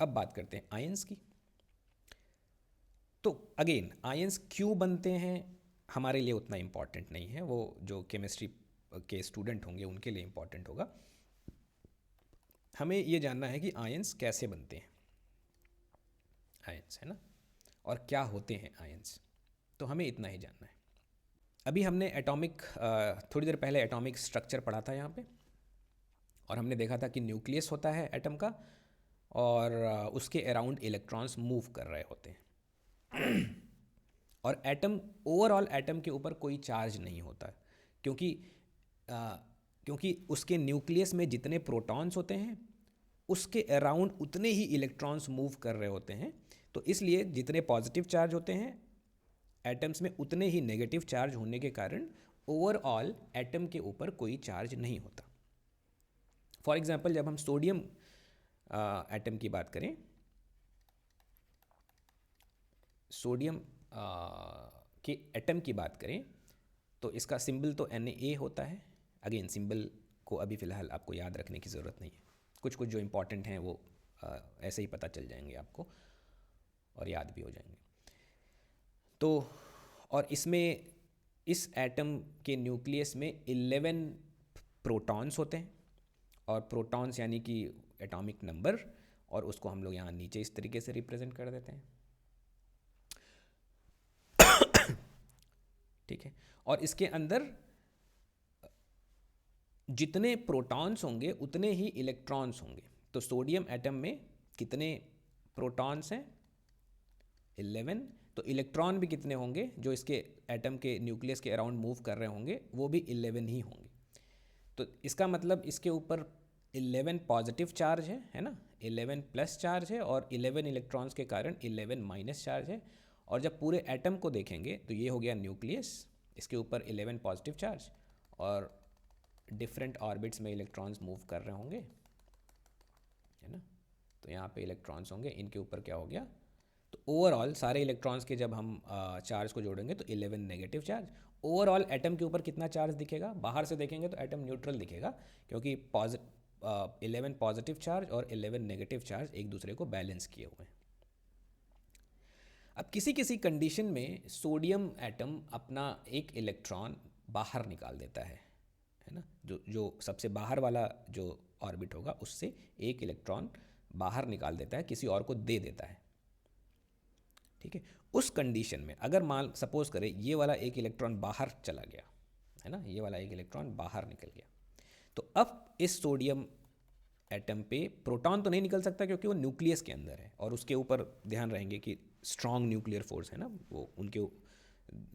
अब बात करते हैं आयंस की। तो अगेन आयंस क्यों बनते हैं हमारे लिए उतना इम्पॉर्टेंट नहीं है, वो जो केमिस्ट्री के स्टूडेंट होंगे उनके लिए इम्पॉर्टेंट होगा। हमें ये जानना है कि आयंस कैसे बनते हैं, आयंस है ना, और क्या होते हैं आयंस, तो हमें इतना ही जानना है। अभी हमने एटॉमिक, थोड़ी देर पहले एटॉमिक स्ट्रक्चर पढ़ा था यहाँ पे, और हमने देखा था कि न्यूक्लियस होता है एटम का, और उसके अराउंड इलेक्ट्रॉन्स मूव कर रहे होते हैं। और एटम, ओवरऑल एटम के ऊपर कोई चार्ज नहीं होता, क्योंकि आ, क्योंकि उसके न्यूक्लियस में जितने प्रोटॉन्स होते हैं उसके अराउंड उतने ही इलेक्ट्रॉन्स मूव कर रहे होते हैं। तो इसलिए जितने पॉजिटिव चार्ज होते हैं एटम्स में, उतने ही नेगेटिव चार्ज होने के कारण ओवरऑल एटम के ऊपर कोई चार्ज नहीं होता। फॉर एग्जाम्पल, जब हम सोडियम एटम की बात करें, सोडियम के एटम की बात करें, तो इसका सिंबल तो Na होता है। अगेन सिंबल को अभी फ़िलहाल आपको याद रखने की ज़रूरत नहीं है, कुछ कुछ जो इम्पोर्टेंट हैं वो ऐसे ही पता चल जाएंगे आपको और याद भी हो जाएंगे। तो और इसमें, इस एटम के न्यूक्लियस में 11 प्रोटॉन्स होते हैं, और प्रोटॉन्स यानी कि एटॉमिक नंबर, और उसको हम लोग यहाँ नीचे इस तरीके से रिप्रेजेंट कर देते हैं, ठीक है। और इसके अंदर जितने प्रोटॉन्स होंगे उतने ही इलेक्ट्रॉन्स होंगे। तो सोडियम एटम में कितने प्रोटॉन्स हैं? 11। तो इलेक्ट्रॉन भी कितने होंगे जो इसके एटम के न्यूक्लियस के अराउंड मूव कर रहे होंगे? वो भी 11 ही होंगे। तो इसका मतलब इसके ऊपर 11 पॉजिटिव चार्ज है ना, 11 प्लस चार्ज है, और 11 इलेक्ट्रॉन्स के कारण 11 माइनस चार्ज है। और जब पूरे एटम को देखेंगे तो ये हो गया न्यूक्लियस, इसके ऊपर 11 पॉजिटिव चार्ज, और डिफरेंट ऑर्बिट्स में इलेक्ट्रॉन्स मूव कर रहे होंगे, है ना। तो यहाँ पे इलेक्ट्रॉन्स होंगे, इनके ऊपर क्या हो गया, तो ओवरऑल सारे इलेक्ट्रॉन्स के जब हम चार्ज को जोड़ेंगे तो 11 नेगेटिव चार्ज। ओवरऑल एटम के ऊपर कितना चार्ज दिखेगा? बाहर से देखेंगे तो एटम न्यूट्रल दिखेगा, क्योंकि 11 पॉजिटिव चार्ज और 11 नेगेटिव चार्ज एक दूसरे को बैलेंस किए हुए हैं। अब किसी किसी कंडीशन में सोडियम एटम अपना एक इलेक्ट्रॉन बाहर निकाल देता है ना, जो सबसे बाहर वाला जो ऑर्बिट होगा उससे एक इलेक्ट्रॉन बाहर निकाल देता है, किसी और को दे देता है, ठीक है। उस कंडीशन में अगर मान सपोज करें ये वाला एक इलेक्ट्रॉन बाहर चला गया, है ना, ये वाला एक इलेक्ट्रॉन बाहर निकल गया, तो अब इस सोडियम एटम पे प्रोटॉन तो नहीं निकल सकता क्योंकि वो न्यूक्लियस के अंदर है, और उसके ऊपर ध्यान रहेंगे कि स्ट्रॉन्ग न्यूक्लियर फोर्स है ना, वो उनके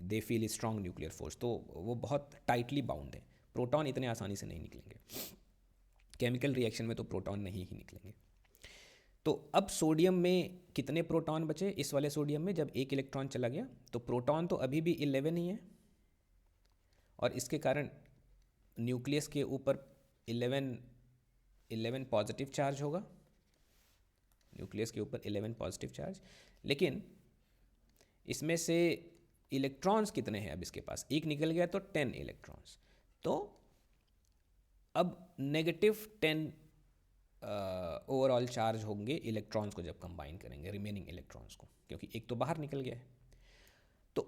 they feel strong nuclear force, तो वो बहुत टाइटली बाउंड है। प्रोटॉन इतने आसानी से नहीं निकलेंगे, केमिकल रिएक्शन में तो प्रोटॉन नहीं ही निकलेंगे। तो अब सोडियम में कितने प्रोटॉन बचे? इस वाले सोडियम में जब एक इलेक्ट्रॉन चला गया तो प्रोटॉन तो अभी भी 11 ही है, और इसके कारण न्यूक्लियस के ऊपर 11 पॉजिटिव चार्ज होगा, न्यूक्लियस के ऊपर 11 पॉजिटिव चार्ज। लेकिन इसमें से इलेक्ट्रॉन्स कितने हैं? अब इसके पास एक निकल गया तो 10 इलेक्ट्रॉन्स, तो अब -10 ओवरऑल चार्ज होंगे इलेक्ट्रॉन्स को जब कंबाइन करेंगे, रिमेनिंग इलेक्ट्रॉन्स को, क्योंकि एक तो बाहर निकल गया है। तो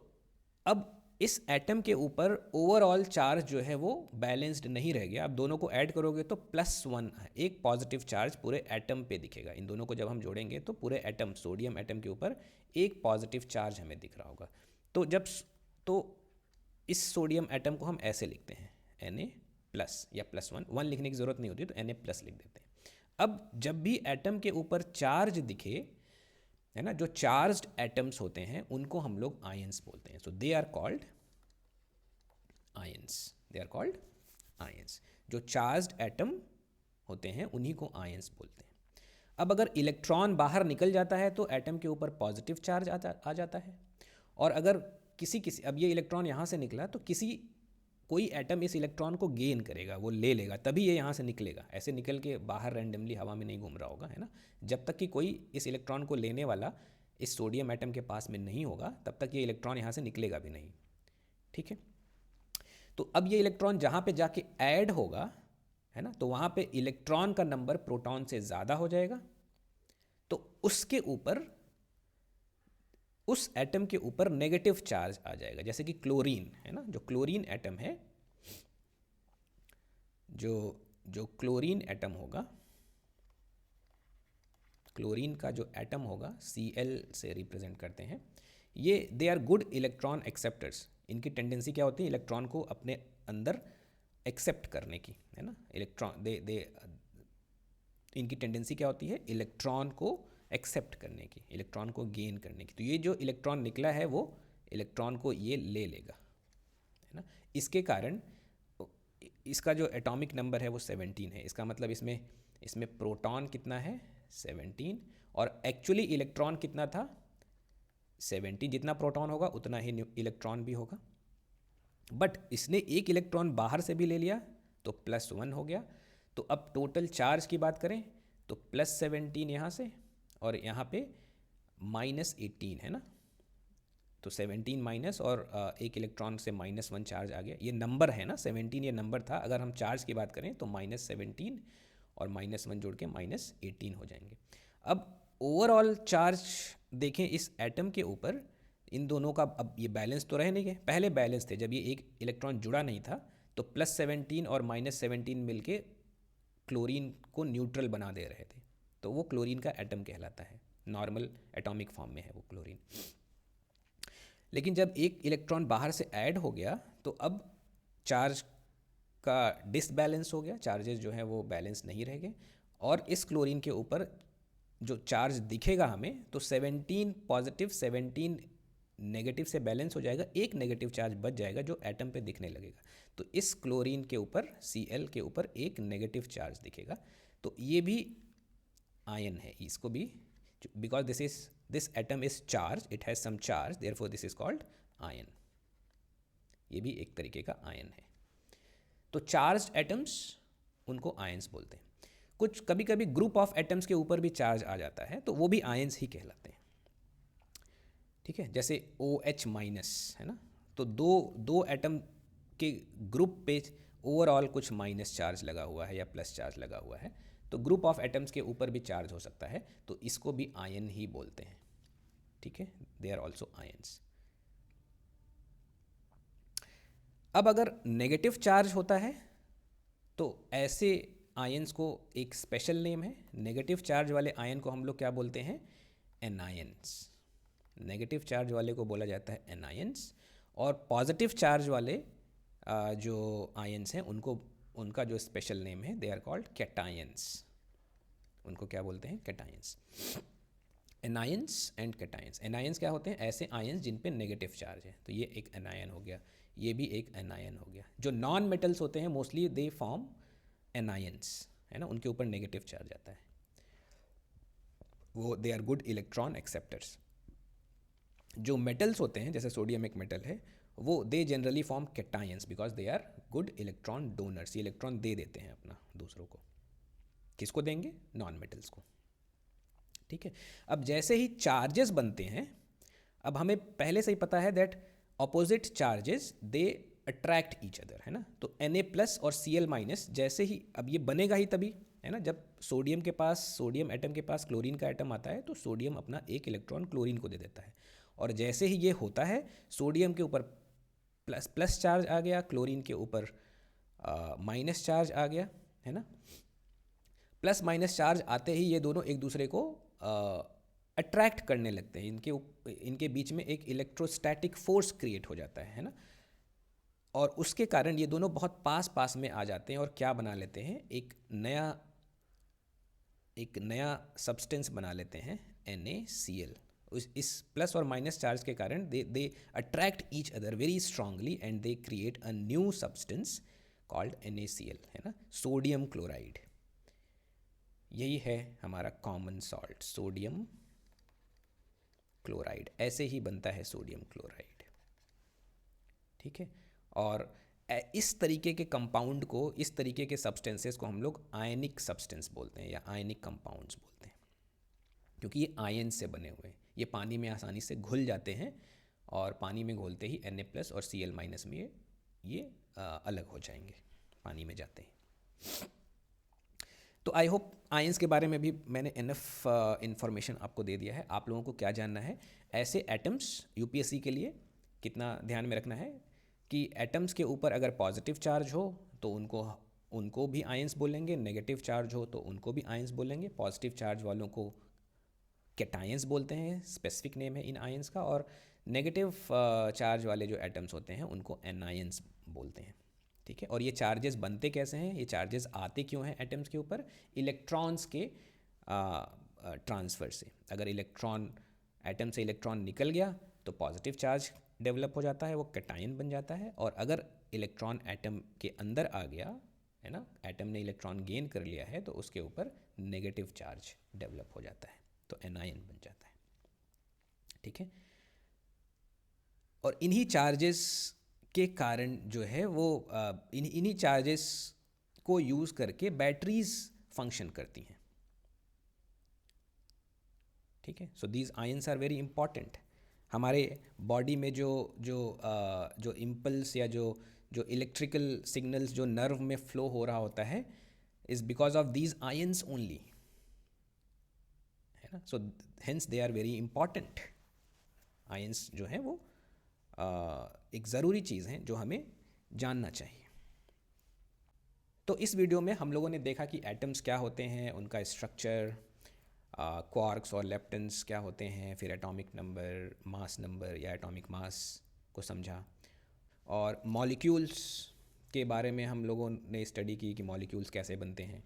अब इस एटम के ऊपर ओवरऑल चार्ज जो है वो बैलेंस्ड नहीं रह गया। अब दोनों को ऐड करोगे तो +1 एक पॉजिटिव चार्ज पूरे एटम पे दिखेगा। इन दोनों को जब हम जोड़ेंगे तो पूरे एटम, सोडियम एटम के ऊपर एक पॉजिटिव चार्ज हमें दिख रहा होगा। तो तो इस सोडियम एटम को हम ऐसे लिखते हैं, Na+ या +1 लिखने की ज़रूरत नहीं होती, तो Na+ लिख देते हैं। अब जब भी एटम के ऊपर चार्ज दिखे, है ना, जो चार्ज्ड एटम्स होते हैं उनको हम लोग आयंस बोलते हैं। So they are called ions, they are called ions. जो चार्ज्ड एटम होते हैं उन्हीं को आयंस बोलते हैं। अब अगर इलेक्ट्रॉन बाहर निकल जाता है तो एटम के ऊपर पॉजिटिव चार्ज आ जाता है, और अगर अब ये इलेक्ट्रॉन यहाँ से निकला तो कोई एटम इस इलेक्ट्रॉन को गेन करेगा, वो ले लेगा, तभी ये यहाँ से निकलेगा। ऐसे निकल के बाहर रैंडमली हवा में नहीं घूम रहा होगा, है ना। जब तक कि कोई इस इलेक्ट्रॉन को लेने वाला इस सोडियम एटम के पास में नहीं होगा तब तक ये इलेक्ट्रॉन यहाँ से निकलेगा भी नहीं, ठीक है। तो अब ये इलेक्ट्रॉन जहाँ पे जाके ऐड होगा, है ना, तो वहाँ पे इलेक्ट्रॉन का नंबर प्रोटॉन से ज़्यादा हो जाएगा। तो उसके ऊपर, उस एटम के ऊपर नेगेटिव चार्ज आ जाएगा। जैसे कि क्लोरीन है ना, जो क्लोरीन एटम है, जो क्लोरीन एटम होगा, क्लोरीन का जो एटम होगा Cl से रिप्रेजेंट करते हैं, ये they are good electron acceptors. इनकी टेंडेंसी क्या होती है, इलेक्ट्रॉन को अपने अंदर एक्सेप्ट करने की, है ना। इलेक्ट्रॉन दे इनकी टेंडेंसी क्या होती है, इलेक्ट्रॉन को एक्सेप्ट करने की, इलेक्ट्रॉन को गेन करने की। तो ये जो इलेक्ट्रॉन निकला है वो इलेक्ट्रॉन को ये ले लेगा, है ना। इसके कारण इसका जो एटॉमिक नंबर है वो 17 है। इसका मतलब इसमें प्रोटॉन कितना है, 17, और एक्चुअली इलेक्ट्रॉन कितना था, 17। जितना प्रोटॉन होगा उतना ही इलेक्ट्रॉन भी होगा, बट इसने एक इलेक्ट्रॉन बाहर से भी ले लिया तो +1 हो गया। तो अब टोटल चार्ज की बात करें तो +17 यहाँ से, और यहाँ पे -18 है ना। तो 17 माइनस, और एक इलेक्ट्रॉन से -1 चार्ज आ गया। ये नंबर है ना, 17 ये नंबर था। अगर हम चार्ज की बात करें तो -17 और -1 जोड़ के -18 हो जाएंगे। अब ओवरऑल चार्ज देखें इस एटम के ऊपर, इन दोनों का अब ये बैलेंस तो रह नहीं गए। पहले बैलेंस थे, जब ये एक इलेक्ट्रॉन जुड़ा नहीं था तो +17 और -17 मिलके क्लोरीन को न्यूट्रल बना दे रहे थे। तो वो क्लोरीन का एटम कहलाता है, नॉर्मल एटॉमिक फॉर्म में है वो क्लोरीन। लेकिन जब एक इलेक्ट्रॉन बाहर से ऐड हो गया तो अब चार्ज का डिसबैलेंस हो गया, चार्जेस जो हैं वो बैलेंस नहीं रह गए, और इस क्लोरीन के ऊपर जो चार्ज दिखेगा हमें, तो 17 पॉजिटिव 17 नेगेटिव से बैलेंस हो जाएगा, एक नेगेटिव चार्ज बच जाएगा जो एटम पे दिखने लगेगा। तो इस क्लोरीन के ऊपर, Cl के ऊपर एक नेगेटिव चार्ज दिखेगा। तो ये भी आयन है, इसको भी, because this atom is charge, it has some charge, therefore this is called ion. ये भी एक तरीके का आयन है। तो चार्ज एटम्स, उनको आयंस बोलते हैं। कुछ कभी कभी ग्रुप ऑफ एटम्स के ऊपर भी चार्ज आ जाता है तो वो भी आयंस ही कहलाते हैं, ठीक है। जैसे OH माइनस है ना, तो दो एटम के ग्रुप पे ओवरऑल कुछ माइनस चार्ज लगा हुआ है या प्लस चार्ज लगा हुआ है, तो ग्रुप ऑफ एटम्स के ऊपर भी चार्ज हो सकता है, तो इसको भी आयन ही बोलते हैं, ठीक है। They are also ions. अब अगर नेगेटिव चार्ज होता है तो ऐसे आयंस को एक स्पेशल नेम है। नेगेटिव चार्ज वाले आयन को हम लोग क्या बोलते हैं, एनायंस। नेगेटिव चार्ज वाले को बोला जाता है एनायंस, और पॉजिटिव चार्ज वाले जो आयंस हैं उनका जो स्पेशल नेम है, दे आर कॉल्ड कैटायंस। उनको क्या बोलते हैं, cations. Anions and cations. Anions क्या होते हैं, ऐसे आयंस जिन पे नेगेटिव चार्ज है, तो ये एक एनायन हो गया, ये भी एक एनायन हो गया। जो नॉन मेटल्स होते हैं मोस्टली दे फॉर्म एनायंस, है ना, उनके ऊपर नेगेटिव चार्ज आता है, वो they are good electron acceptors. जो मेटल्स होते हैं, जैसे सोडियम एक मेटल है, वो they generally form cations because they are good electron donors. ये इलेक्ट्रॉन दे देते हैं अपना दूसरों को। किसको देंगे, नॉन मेटल्स को, ठीक है। अब जैसे ही चार्जेस बनते हैं, अब हमें पहले से ही पता है that opposite charges they attract each other, है ना। तो Na+ और Cl- जैसे ही, अब ये बनेगा ही तभी, है ना, जब सोडियम एटम के पास क्लोरीन का एटम आता है तो सोडियम अपना एक इलेक्ट्रॉन क्लोरीन को दे देता है, और जैसे ही ये होता है सोडियम के ऊपर प्लस चार्ज आ गया, क्लोरीन के ऊपर माइनस चार्ज आ गया, है ना। प्लस माइनस चार्ज आते ही ये दोनों एक दूसरे को अट्रैक्ट करने लगते हैं, इनके बीच में एक इलेक्ट्रोस्टैटिक फोर्स क्रिएट हो जाता है ना, और उसके कारण ये दोनों बहुत पास पास में आ जाते हैं और क्या बना लेते हैं, एक नया सब्सटेंस बना लेते हैं, NaCl। इस प्लस और माइनस चार्ज के कारण they attract each other very strongly and they create a new substance called NaCl, है ना, सोडियम क्लोराइड। यही है हमारा कॉमन सॉल्ट, सोडियम क्लोराइड। ऐसे ही बनता है सोडियम क्लोराइड, ठीक है। और इस तरीके के कंपाउंड को, इस तरीके के सब्सटेंसेस को हम लोग आयनिक सब्सटेंस बोलते हैं या आयनिक कंपाउंड्स बोलते हैं, क्योंकि ये आयन से बने हुए हैं। ये पानी में आसानी से घुल जाते हैं, और पानी में घोलते ही Na+ और Cl- में ये अलग हो जाएंगे, पानी में जाते हैं। तो आई होप आयंस के बारे में भी मैंने इनफ इंफॉर्मेशन आपको दे दिया है। आप लोगों को क्या जानना है, ऐसे एटम्स यूपीएससी के लिए कितना ध्यान में रखना है कि एटम्स के ऊपर अगर पॉजिटिव चार्ज हो तो उनको भी आयंस बोलेंगे, नेगेटिव चार्ज हो तो उनको भी आयंस बोलेंगे। पॉजिटिव चार्ज वालों को कैटायंस बोलते हैं, स्पेसिफिक नेम है इन आयंस का, और नेगेटिव चार्ज वाले जो एटम्स होते हैं उनको एनायंस बोलते हैं। ठीक है, और ये चार्जेस बनते कैसे हैं, ये चार्जेस आते क्यों हैं एटम्स के ऊपर? इलेक्ट्रॉन्स के ट्रांसफ़र से। अगर इलेक्ट्रॉन एटम से इलेक्ट्रॉन निकल गया तो पॉजिटिव चार्ज डेवलप हो जाता है, वो कैटायन बन जाता है। और अगर इलेक्ट्रॉन एटम के अंदर आ गया है ना, एटम ने इलेक्ट्रॉन गेन कर लिया है, तो उसके ऊपर नेगेटिव चार्ज डेवलप हो जाता है, तो एनायन बन जाता है। ठीक है, और इन्हीं चार्जेस के कारण जो है वो इन्हीं चार्जेस को यूज़ करके बैटरीज फंक्शन करती हैं। ठीक है, so these ions are very important. हमारे बॉडी में जो इम्पल्स या जो इलेक्ट्रिकल सिग्नल्स जो नर्व में फ्लो हो रहा होता है is because of these ions only, है ना। So hence they are very important. Ions जो है वो एक ज़रूरी चीज़ है जो हमें जानना चाहिए। तो इस वीडियो में हम लोगों ने देखा कि एटम्स क्या होते हैं, उनका स्ट्रक्चर, क्वार्क्स और लेप्टन्स क्या होते हैं, फिर एटॉमिक नंबर, मास नंबर या एटॉमिक मास को समझा, और मॉलिक्यूल्स के बारे में हम लोगों ने स्टडी की कि मॉलिक्यूल्स कैसे बनते हैं।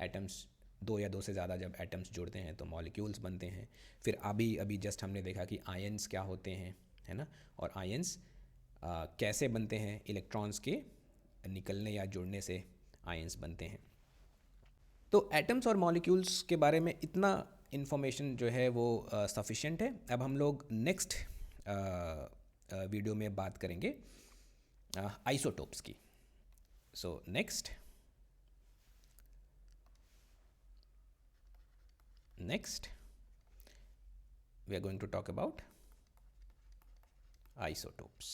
एटम्स, दो या दो से ज़्यादा जब एटम्स जुड़ते हैं तो मॉलिक्यूल्स बनते हैं। फिर अभी जस्ट हमने देखा कि आयंस क्या होते हैं, है ना, और आयंस कैसे बनते हैं, इलेक्ट्रॉन्स के निकलने या जुड़ने से आयंस बनते हैं। तो एटम्स और मॉलिक्यूल्स के बारे में इतना इन्फॉर्मेशन जो है वो सफिशिएंट है। अब हम लोग नेक्स्ट वीडियो में बात करेंगे आइसोटोप्स की। So next we are going to talk about isotopes.